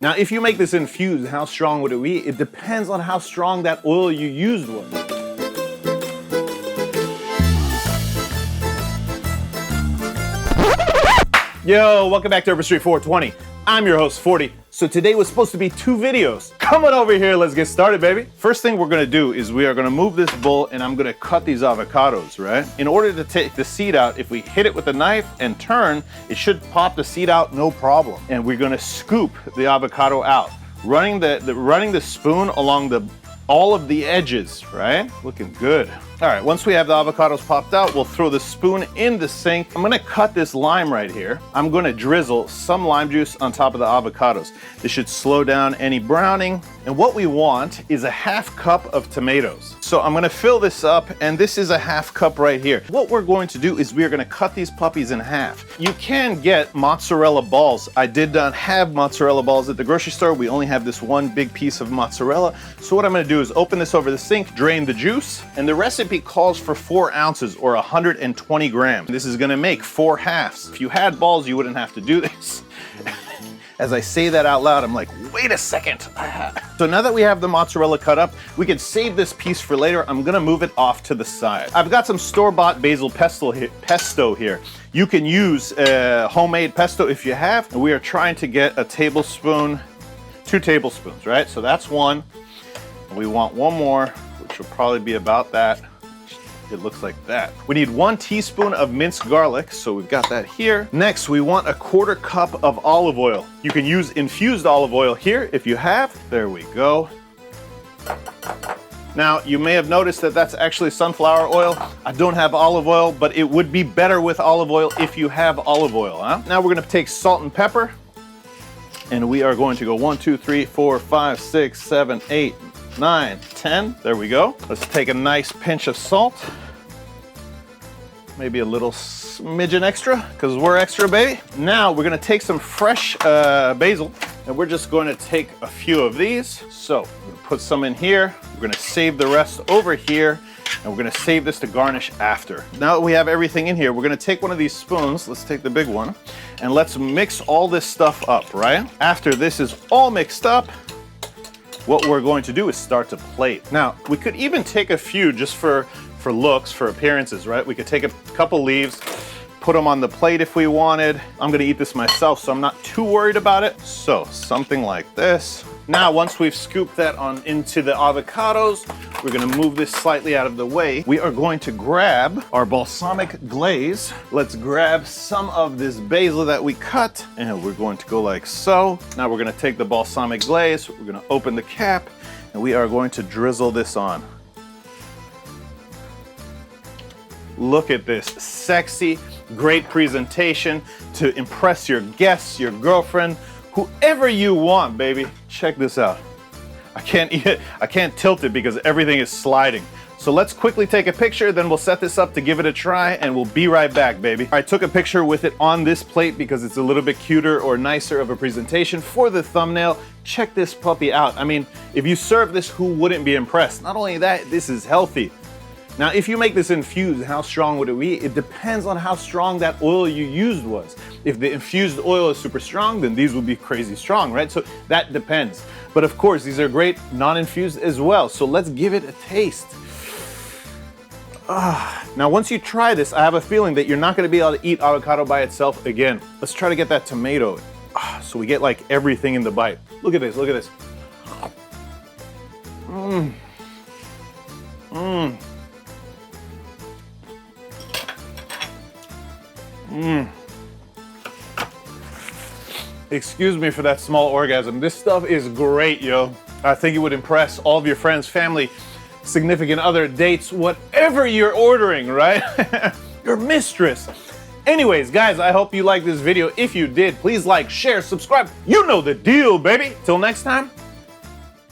Now, if you make this infused, how strong would it be? It depends on how strong that oil you used was. Yo, welcome back to Urban Street 420. I'm your host, 40. So today was supposed to be 2 videos. Come on over here, let's get started, baby. First thing we're gonna do is we are gonna move this bowl and I'm gonna cut these avocados, right? In order to take the seed out, if we hit it with a knife and turn, it should pop the seed out, no problem. And we're gonna scoop the avocado out, running the spoon along all of the edges, right? Looking good. All right, once we have the avocados popped out, we'll throw the spoon in the sink. I'm gonna cut this lime right here. I'm gonna drizzle some lime juice on top of the avocados. This should slow down any browning. And what we want is a 1/2 cup of tomatoes. So I'm gonna fill this up, and this is a 1/2 cup right here. What we're going to do is we are gonna cut these puppies in half. You can get mozzarella balls. I did not have mozzarella balls at the grocery store. We only have this one big piece of mozzarella. So what I'm gonna do is open this over the sink, drain the juice, and the recipe calls for 4 ounces or 120 grams. This is gonna make 4 halves. If you had balls, you wouldn't have to do this. As I say that out loud, I'm like, wait a second. So now that we have the mozzarella cut up, we can save this piece for later. I'm gonna move it off to the side. I've got some store-bought basil pesto here. You can use homemade pesto if you have. And we are trying to get a tablespoon, 2 tablespoons, right? So that's 1. We want 1 more, which will probably be about that. It looks like that. We need 1 teaspoon of minced garlic, so we've got that here. Next, we want a 1/4 cup of olive oil. You can use infused olive oil here if you have. There we go. Now, you may have noticed that that's actually sunflower oil. I don't have olive oil, but it would be better with olive oil if you have olive oil, huh? Now we're gonna take salt and pepper, and we are going to go 1, 2, 3, 4, 5, 6, 7, 8, 9, 10. There we go. Let's take a nice pinch of salt. Maybe a little smidgen extra, because we're extra, baby. Now we're gonna take some fresh basil, and we're just going to take a few of these. So we're gonna put some in here. We're gonna save the rest over here, and we're gonna save this to garnish after. Now that we have everything in here, we're gonna take one of these spoons. Let's take the big one, and let's mix all this stuff up, right? After this is all mixed up, what we're going to do is start to plate. Now, we could even take a few just for looks, for appearances, right? We could take a couple leaves, put them on the plate if we wanted. I'm gonna eat this myself, so I'm not too worried about it. So, something like this. Now, once we've scooped that on into the avocados, we're gonna move this slightly out of the way. We are going to grab our balsamic glaze. Let's grab some of this basil that we cut, and we're going to go like so. Now we're gonna take the balsamic glaze, we're gonna open the cap, and we are going to drizzle this on. Look at this, sexy, great presentation to impress your guests, your girlfriend, whoever you want, baby. Check this out. I can't tilt it because everything is sliding. So let's quickly take a picture, then we'll set this up to give it a try, and we'll be right back, baby. I took a picture with it on this plate because it's a little bit cuter or nicer of a presentation for the thumbnail. Check this puppy out. I mean, if you serve this, who wouldn't be impressed? Not only that, this is healthy. Now, if you make this infused, how strong would it be? It depends on how strong that oil you used was. If the infused oil is super strong, then these would be crazy strong, right? So that depends. But of course, these are great non-infused as well. So let's give it a taste. Now, once you try this, I have a feeling that you're not gonna be able to eat avocado by itself again. Let's try to get that tomato. So we get like everything in the bite. Look at this, look at this. Excuse me for that small orgasm. This stuff is great, yo. I think it would impress all of your friends, family, significant other, dates, whatever you're ordering, right? Your mistress. Anyways, guys, I hope you liked this video. If you did, please like, share, subscribe. You know the deal, baby. Till next time,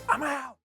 I'm out.